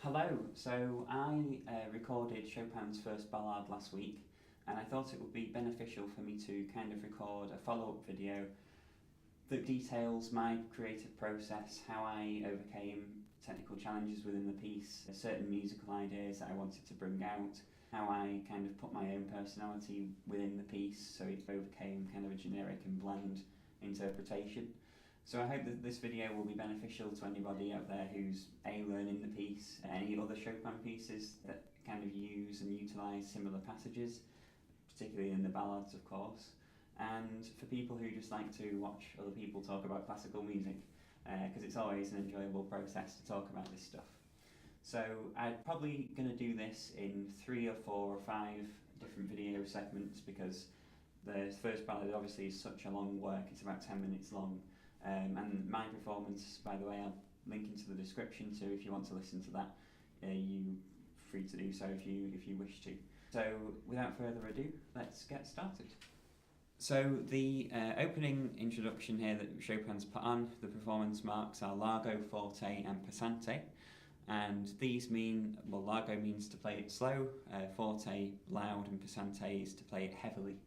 Hello, so I recorded Chopin's first ballade last week, and I thought it would be beneficial for me to kind of record a follow-up video that details my creative process, how I overcame technical challenges within the piece, certain musical ideas that I wanted to bring out, how I kind of put my own personality within the piece so it overcame kind of a generic and bland interpretation. So I hope that this video will be beneficial to anybody out there who's learning the piece, any other Chopin pieces that kind of use and utilise similar passages, particularly in the ballads of course, and for people who just like to watch other people talk about classical music, because it's always an enjoyable process to talk about this stuff. So I'm probably going to do this in 3 or 4 or 5 different video segments, because the first ballad obviously is such a long work, it's about 10 minutes long. And my performance, by the way, I'll link into the description, so if you want to listen to that, you're free to do so if you wish to. So without further ado, let's get started. So the opening introduction here that Chopin's put on, the performance marks are Largo, Forte and Passante. And these mean, well, Largo means to play it slow, Forte loud, and Passante is to play it heavily.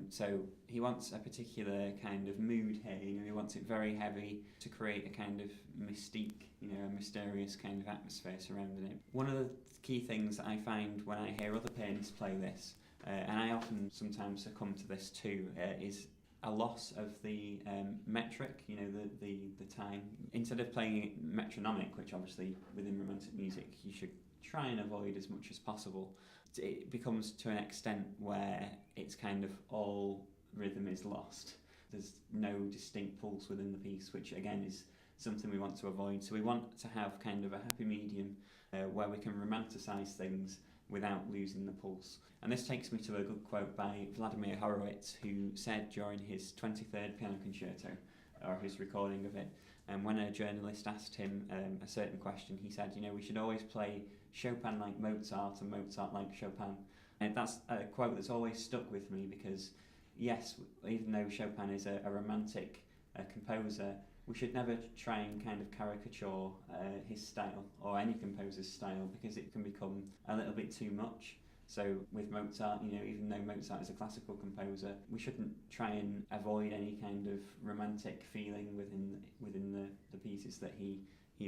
So he wants a particular kind of mood here, he wants it very heavy to create a kind of mystique, a mysterious kind of atmosphere surrounding it. One of the key things that I find when I hear other pianists play this, and I often sometimes succumb to this too, is a loss of the metric, the time. Instead of playing it metronomic, which obviously within romantic music you should try and avoid as much as possible, it becomes to an extent where it's kind of all rhythm is lost. There's no distinct pulse within the piece, which again is something we want to avoid. So we want to have kind of a happy medium where we can romanticize things without losing the pulse. And this takes me to a good quote by Vladimir Horowitz, who said during his 23rd piano concerto, or his recording of it, and when a journalist asked him a certain question, he said, we should always play Chopin like Mozart and Mozart like Chopin. And that's a quote that's always stuck with me, because yes, even though Chopin is a romantic composer, we should never try and kind of caricature his style, or any composer's style, because it can become a little bit too much. So with Mozart, even though Mozart is a classical composer, we shouldn't try and avoid any kind of romantic feeling within the pieces that he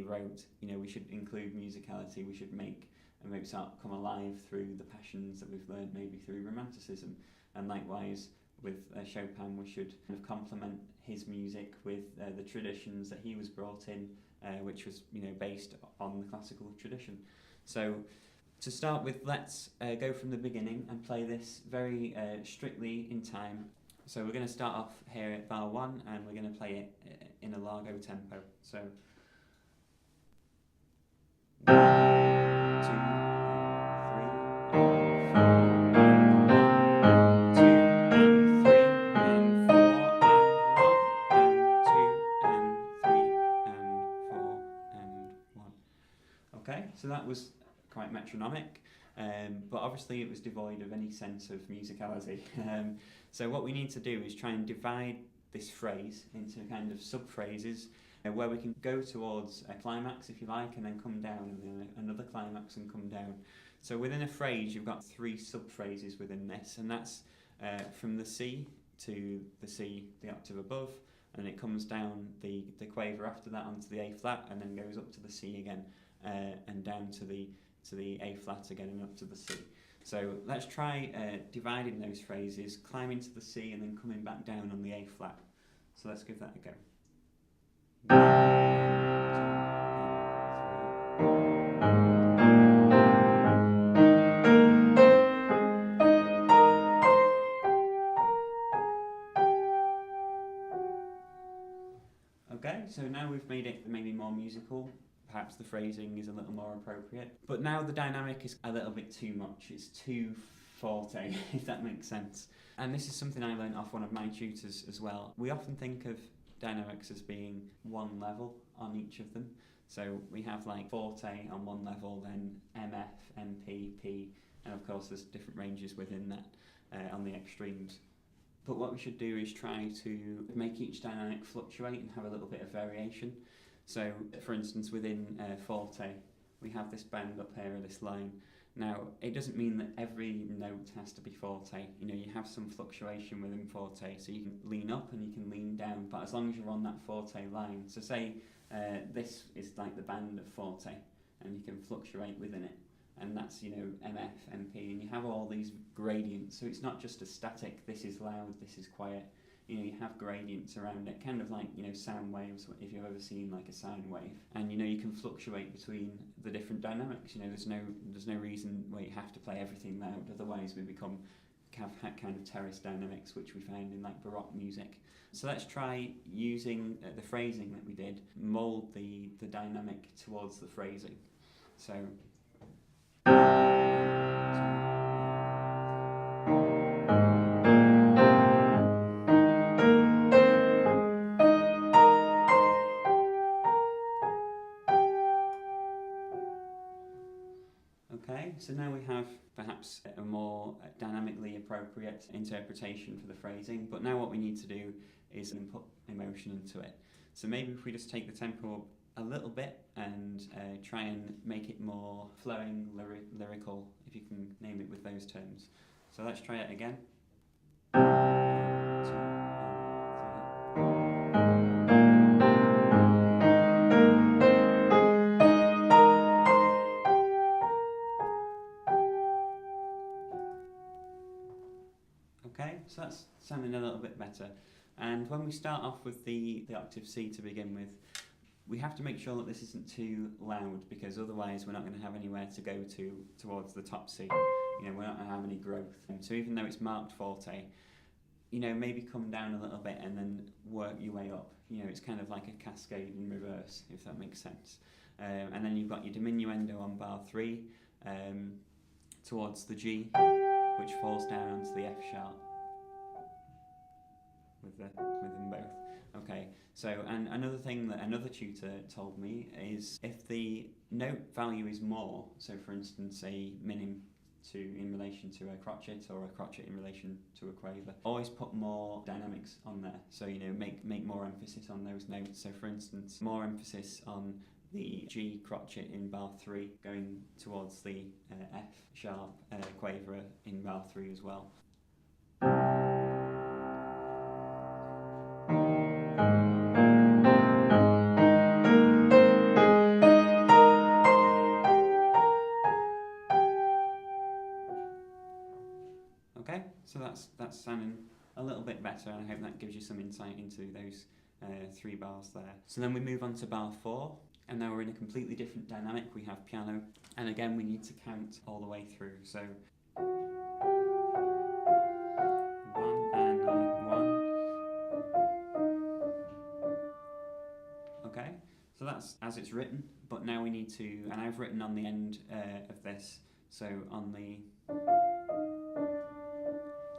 wrote. We should include musicality, we should make Mozart come alive through the passions that we've learned, maybe through romanticism. And likewise, with Chopin, we should kind of complement his music with the traditions that he was brought in, which was based on the classical tradition. So to start with, let's go from the beginning and play this very strictly in time. So we're going to start off here at bar 1, and we're going to play it in a largo tempo. So 1, 2, 3, Okay, so that was quite metronomic, but obviously it was devoid of any sense of musicality. So what we need to do is try and divide this phrase into kind of sub-phrases where we can go towards a climax, if you like, and then come down, and then another climax and come down. So within a phrase, you've got 3 sub-phrases within this, and that's from the C to the C, the octave above, and it comes down the quaver after that onto the A flat, and then goes up to the C again. And down to the A flat again and up to the C. So let's try dividing those phrases, climbing to the C and then coming back down on the A flat. So let's give that a go. 1, 2, 3. Okay, so now we've made it maybe more musical. Perhaps the phrasing is a little more appropriate. But now the dynamic is a little bit too much. It's too forte, if that makes sense. And this is something I learned off one of my tutors as well. We often think of dynamics as being one level on each of them. So we have like forte on one level, then MF, MP, P, and of course there's different ranges within that on the extremes. But what we should do is try to make each dynamic fluctuate and have a little bit of variation. So, for instance, within forte, we have this bend up here, this line. Now, it doesn't mean that every note has to be forte. You know, you have some fluctuation within forte, so you can lean up and you can lean down, but as long as you're on that forte line. So say this is like the band of forte, and you can fluctuate within it. And that's, you know, MF, MP, and you have all these gradients. So it's not just a static, this is loud, this is quiet. You know, you have gradients around it, kind of like, you know, sound waves, if you've ever seen like a sine wave. And, you know, you can fluctuate between the different dynamics. You know, there's no reason where you have to play everything loud, otherwise we become kind of terrace dynamics, which we find in like Baroque music. So let's try using the phrasing that we did, mould the dynamic towards the phrasing. So okay, so now we have perhaps a more dynamically appropriate interpretation for the phrasing, but now what we need to do is input emotion into it. So maybe if we just take the tempo a little bit and try and make it more flowing, lyrical, if you can name it with those terms. So let's try it again. Okay, so that's sounding a little bit better. And when we start off with the octave C to begin with, we have to make sure that this isn't too loud, because otherwise we're not going to have anywhere to go towards the top C. You know, we're not going to have any growth. So even though it's marked forte, you know, maybe come down a little bit and then work your way up. You know, it's kind of like a cascade in reverse, if that makes sense. And then you've got your diminuendo on bar 3 towards the G, which falls down onto the F sharp with them both. Okay, so and another thing that another tutor told me is if the note value is more, so for instance a minim in relation to a crotchet or a crotchet in relation to a quaver, always put more dynamics on there. So, you know, make more emphasis on those notes. So for instance, more emphasis on the G crotchet in bar 3 going towards the F sharp quaver in bar 3 as well. Okay, so that's sounding a little bit better, and I hope that gives you some insight into those 3 bars there. So then we move on to bar 4, and now we're in a completely different dynamic. We have piano, and again we need to count all the way through. So 1 and 1. Okay, so that's as it's written, but now we need to, and I've written on the end of this, so on the,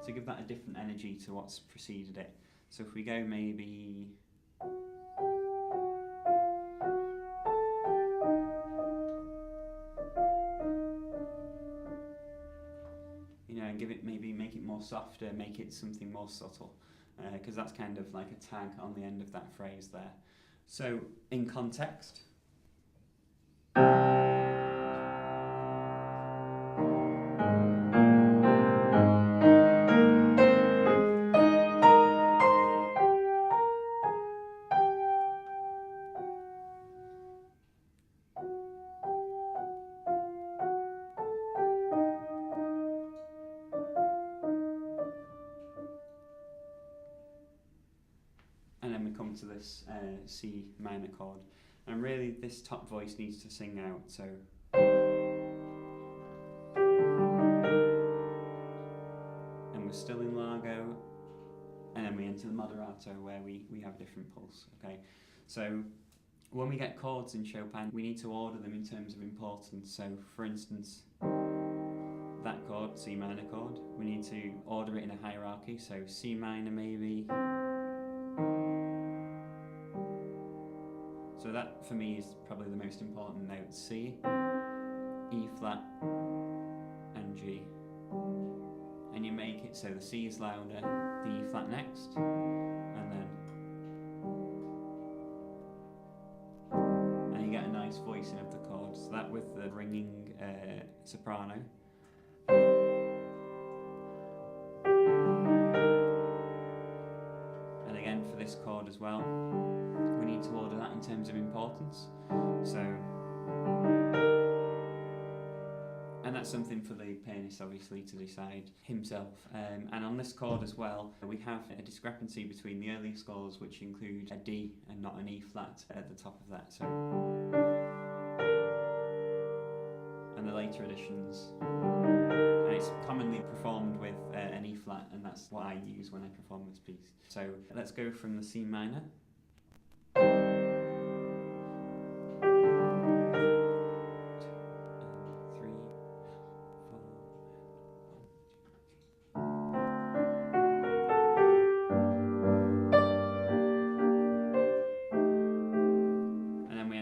to give that a different energy to what's preceded it. So if we go maybe, you know, and give it, maybe make it more softer, make it something more subtle, because that's kind of like a tag on the end of that phrase there. So in context, and then we come to this C minor chord, and really this top voice needs to sing out, so and we're still in largo, and then we enter the moderato where we have different pulse. Okay, so when we get chords in Chopin, we need to order them in terms of importance. So for instance, that chord, C minor chord, we need to order it in a hierarchy, so C minor maybe. So that for me is probably the most important note: C, E flat, and G. And you make it so the C is louder, the E flat next, and you get a nice voicing of the chord. So that with ringing soprano. And again for this chord as well, we need to order that in terms of importance. So, and that's something for the pianist obviously to decide himself. And on this chord as well, we have a discrepancy between the earlier scores, which include a D and not an E flat at the top of that. So, and the later editions, and it's commonly performed with an E flat, and that's what I use when I perform this piece. So let's go from the C minor.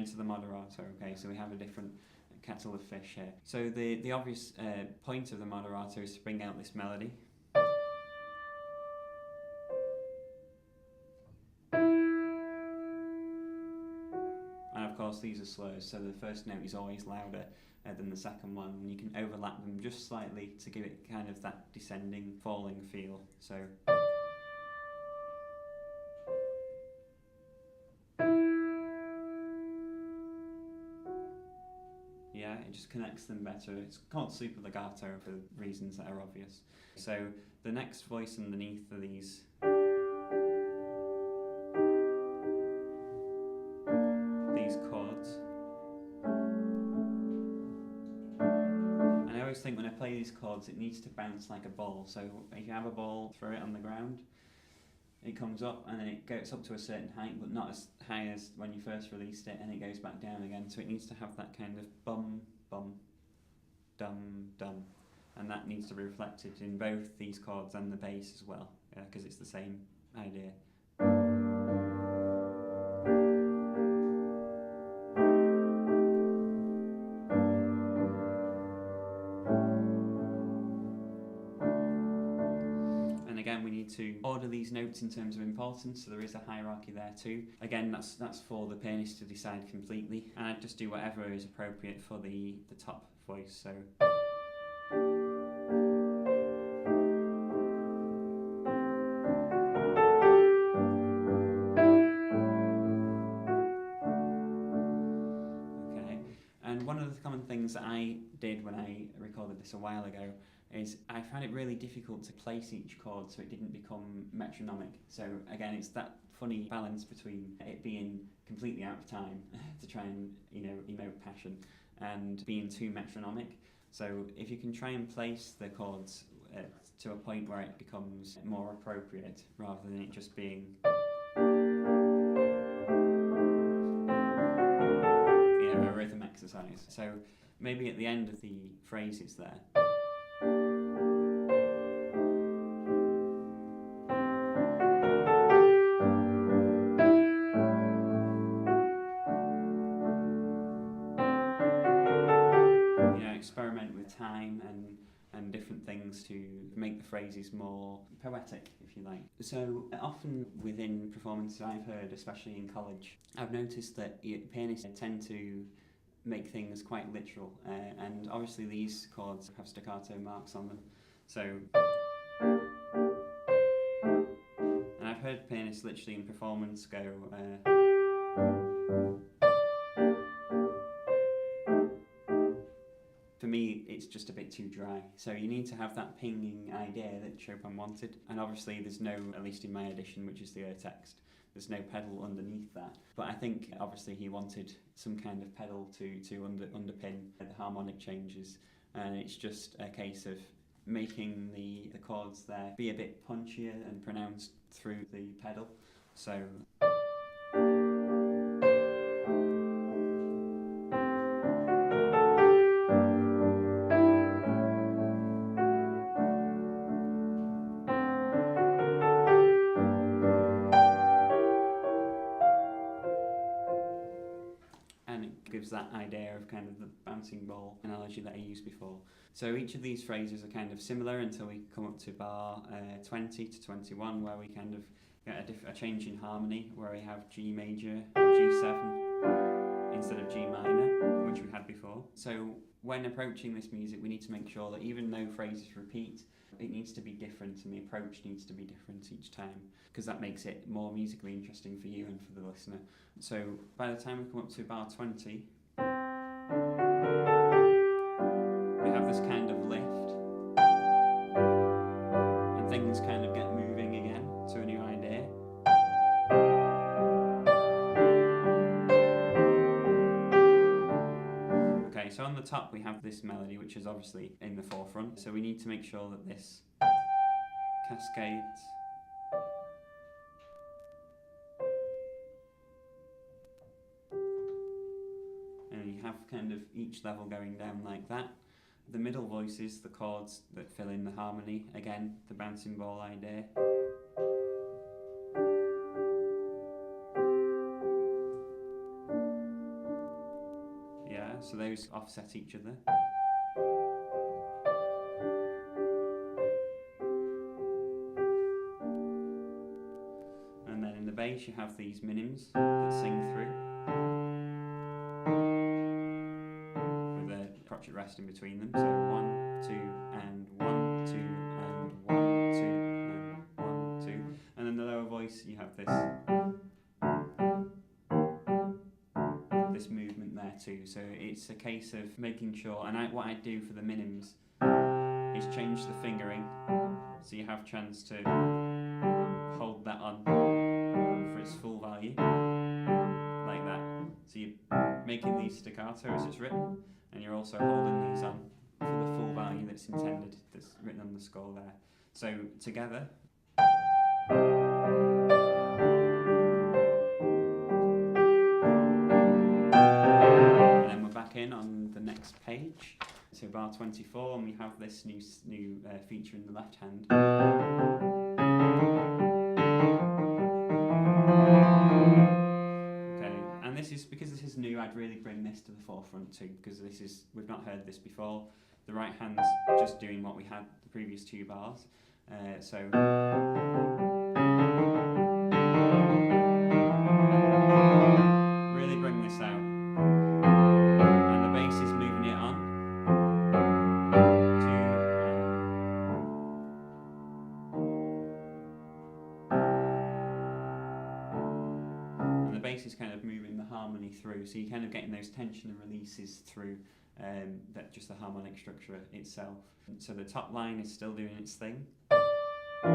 To the moderato. Okay, so we have a different kettle of fish here. So the obvious point of the moderato is to bring out this melody. And of course these are slurs, so the first note is always louder than the second one, and you can overlap them just slightly to give it kind of that descending, falling feel. So yeah, it just connects them better. It's called super legato for reasons that are obvious. So the next voice underneath are these chords. And I always think when I play these chords, it needs to bounce like a ball. So if you have a ball, throw it on the ground, it comes up and then it goes up to a certain height, but not as high as when you first released it, and it goes back down again. So it needs to have that kind of bum, bum, dum, dum. And that needs to be reflected in both these chords and the bass as well, because it's the same idea. Again, we need to order these notes in terms of importance, so there is a hierarchy there too. Again, that's for the pianist to decide completely, and I just do whatever is appropriate for the top voice. So. Okay, and one of the common things that I did when I recorded this a while ago is I found it really difficult to place each chord so it didn't become metronomic. So again, it's that funny balance between it being completely out of time to try and emote passion, and being too metronomic. So if you can try and place the chords to a point where it becomes more appropriate rather than it just being a rhythm exercise. So maybe at the end of the phrases there, experiment with time and different things to make the phrases more poetic, if you like. So often within performances I've heard, especially in college, I've noticed that pianists tend to make things quite literal, and obviously these chords have staccato marks on them. So, and I've heard pianists literally in performance go for me, it's just a bit too dry. So you need to have that pinging idea that Chopin wanted. And obviously there's no, at least in my edition, which is the text, there's no pedal underneath that. But I think obviously he wanted some kind of pedal to underpin the harmonic changes. And it's just a case of making the chords there be a bit punchier and pronounced through the pedal. So gives that idea of kind of the bouncing ball analogy that I used before. So each of these phrases are kind of similar until we come up to bar 20 to 21, where we kind of get a change in harmony, where we have G major or G7 instead of G minor, which we had before. So when approaching this music, we need to make sure that even though phrases repeat, it needs to be different and the approach needs to be different each time, because that makes it more musically interesting for you and for the listener. So by the time we come up to bar 20, we have this kind of lift and things kind of get moving again to a new idea. Okay, so on the top we have this melody, which is obviously in the forefront, so we need to make sure that this cascades. And you have kind of each level going down like that. The middle voices, the chords that fill in the harmony, again, the bouncing ball idea. Yeah, so those offset each other. And then in the bass you have these minims that sing through, with a crotchet rest in between them. So 1, 2, and 1, 2, and 1, 2, and 1, 2. And then the lower voice, you have this movement there too. So it's a case of making sure, and what I do for the minims is change the fingering, so you have chance to hold that on for its full value, like that. So you're making these staccato as it's written, and you're also holding these on for the full value that's intended, that's written on the score there. So together. And then we're back in on the next page. So bar 24, and we have this new feature in the left hand. Okay, and this is, because this is new, I'd really bring this to the forefront too, because we've not heard this before. The right hand's just doing what we had the previous 2 bars. So really bring this out. And the bass is moving it on. And the bass is kind of moving the harmony through, so you're kind of getting those tension and releases through that just the harmonic structure itself. So the top line is still doing its thing. And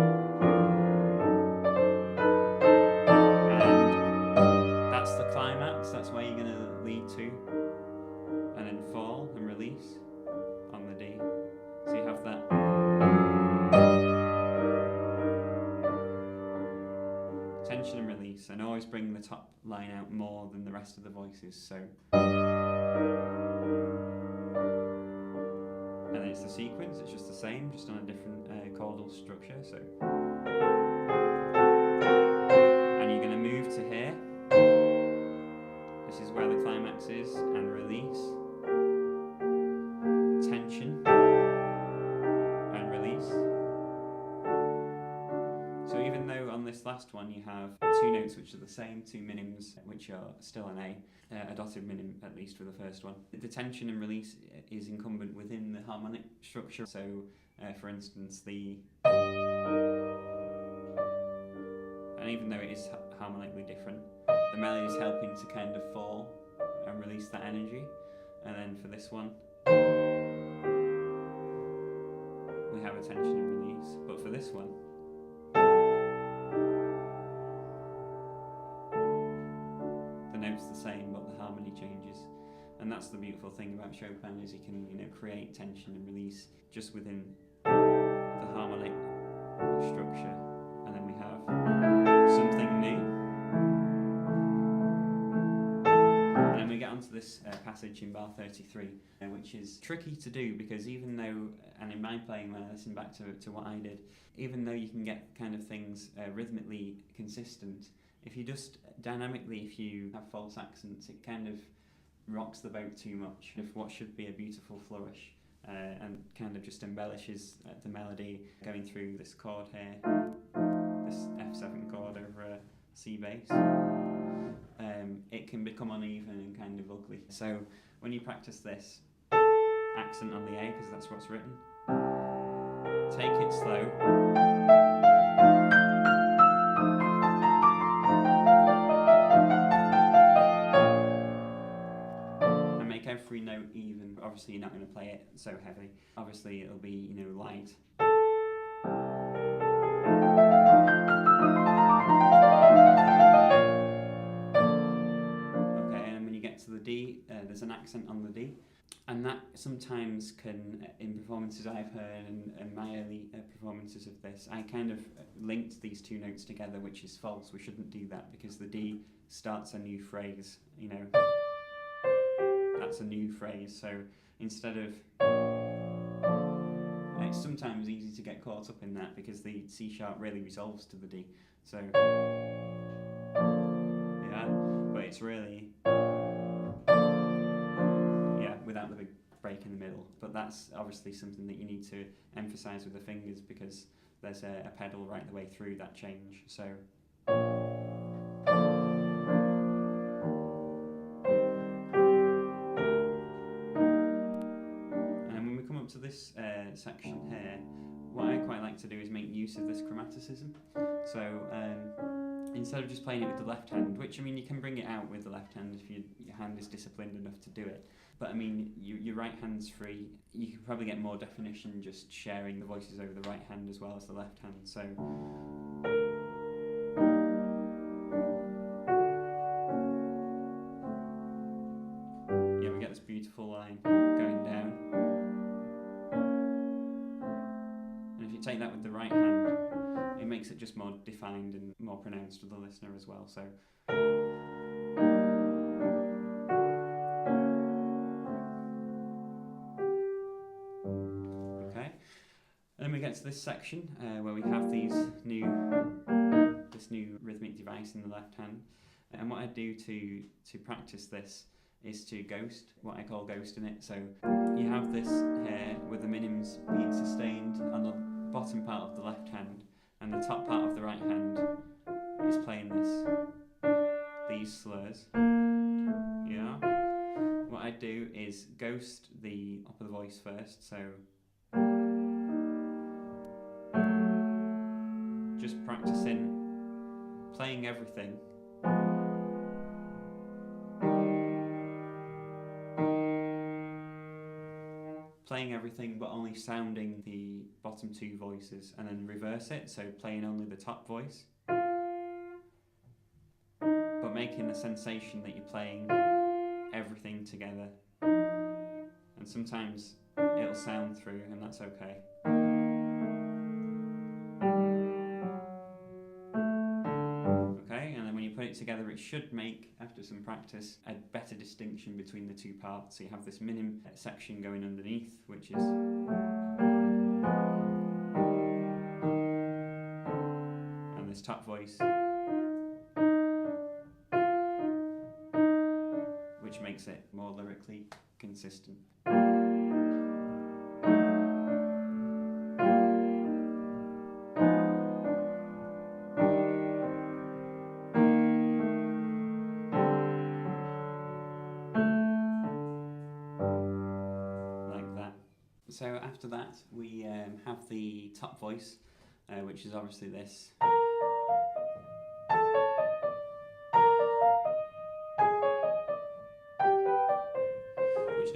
that's the climax, that's where you're going to lead to, and then fall and release on the D. So you have that. Tension and release, and always bring the top line out more than the rest of the voices. So, and then it's the sequence, it's just the same, just on a different chordal structure. So, and you're going to move to here. This is where the climax is, and release, tension, and release. So even though on this last one you have 2 notes which are the same, 2 minims which are still an A dotted minim at least for the first one, the tension and release is incumbent within the harmonic structure. So for instance and even though it is harmonically different, the melody is helping to kind of fall and release that energy. And then for this one we have a tension and release, but for this one the note's the same but the harmony changes. And that's the beautiful thing about Chopin, is he can, create tension and release just within the harmonic structure. And then we have something new. And then we get onto this passage in bar 33, which is tricky to do, because even though, and in my playing when I listen back to what I did, even though you can get kind of things rhythmically consistent, if you just dynamically, if you have false accents, it kind of rocks the boat too much. If what should be a beautiful flourish and kind of just embellishes the melody going through this chord here, this F7 chord over a C bass, it can become uneven and kind of ugly. So when you practice this, accent on the A, because that's what's written, take it slow, and make every note even. Obviously you're not going to play it so heavy, obviously it'll be, you know, light. Okay, and when you get to the D, there's an accent on the D. And that sometimes can, in performances I've heard and my early performances of this, I kind of linked these two notes together, which is false. We shouldn't do that because the D starts a new phrase, you know, that's a new phrase. So instead of, it's sometimes easy to get caught up in that because the C sharp really resolves to the D. So, yeah, but it's really, without the big break in the middle. But that's obviously something that you need to emphasise with the fingers because there's a pedal right the way through that change. So and when we come up to this section here, what I quite like to do is make use of this chromaticism. So instead of just playing it with the left hand, which I mean you can bring it out with the left hand if your hand is disciplined enough to do it, but I mean your right hand's free. You can probably get more definition just sharing the voices over the right hand as well as the left hand. So yeah, we get this beautiful line going down, and if you take that with the right hand, it makes it just more defined and more pronounced to the listener as well. So okay, and then we get to this section where we have this new rhythmic device in the left hand, and what I do to practice this is to ghost, what I call ghosting it. So you have this here with the minims being sustained on the bottom part of the left hand, and the top part of the right hand is playing these slurs. Yeah. What I do is ghost the top of the voice first, so just practicing playing everything. Playing everything but only sounding the bottom two voices, and then reverse it, so playing only the top voice but making the sensation that you're playing everything together, and sometimes it'll sound through and that's okay. Okay, and then when you put it together it should make, after some practice, a better distinction between the two parts. So you have this minim section going underneath, which is and this top voice, which makes it more lyrically consistent. Like that. So after that we have the top voice, which is obviously this. Which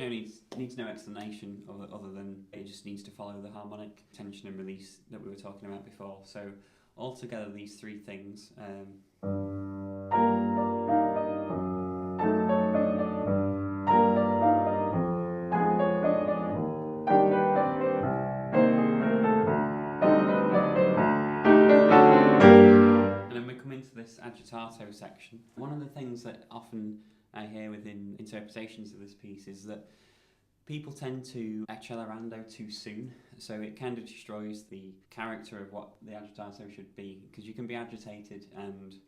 needs no explanation other than it just needs to follow the harmonic tension and release that we were talking about before. So altogether these three things and then we come into this agitato section. One of the things that often I hear within interpretations of this piece is that people tend to accelerando too soon, so it kind of destroys the character of what the agitato should be, because you can be agitated and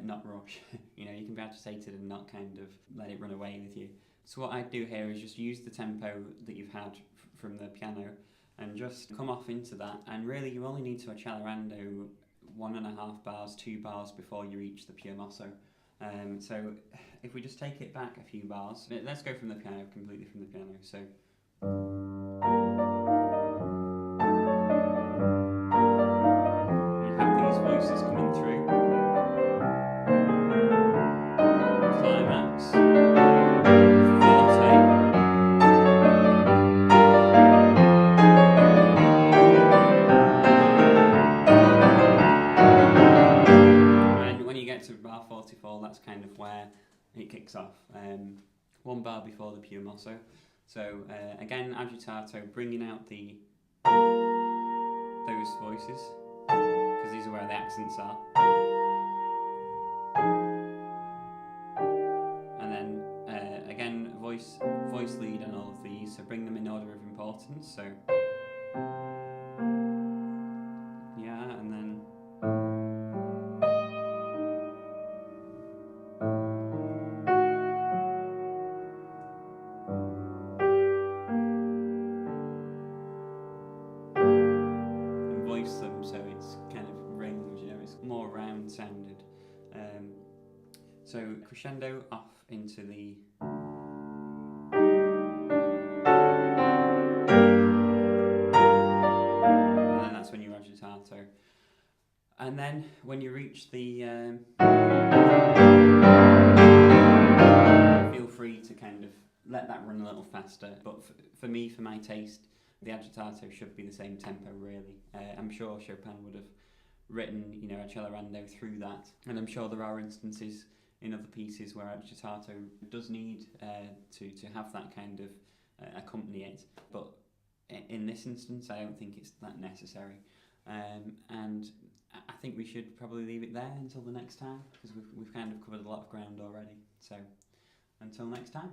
not rush. You know, you can be agitated and not kind of let it run away with you. So what I do here is just use the tempo that you've had from the piano and just come off into that, and really you only need to accelerando 1.5 bars, 2 bars before you reach the pure mosso. So if we just take it back a few bars, let's go from the piano, completely from the piano. So you have these voices coming through, climax, forte, and when you get to bar 44, that's kind of where it kicks off. One bar before the più mosso. So again, agitato, bringing out those voices, because these are where the accents are. And then again, voice lead on all of these, so bring them in order of importance. So yeah, and then voice them, so it's kind of range, it's more round sounded. So crescendo off into the and then that's when you're agitato. And then when you reach the feel free to kind of let that run a little faster, but for me, for my taste, the agitato should be the same tempo really. I'm sure Chopin would have written, accelerando through that, and I'm sure there are instances in other pieces where agitato does need to have that kind of accompany it, but in this instance I don't think it's that necessary, and I think we should probably leave it there until the next time, because we've kind of covered a lot of ground already. So until next time.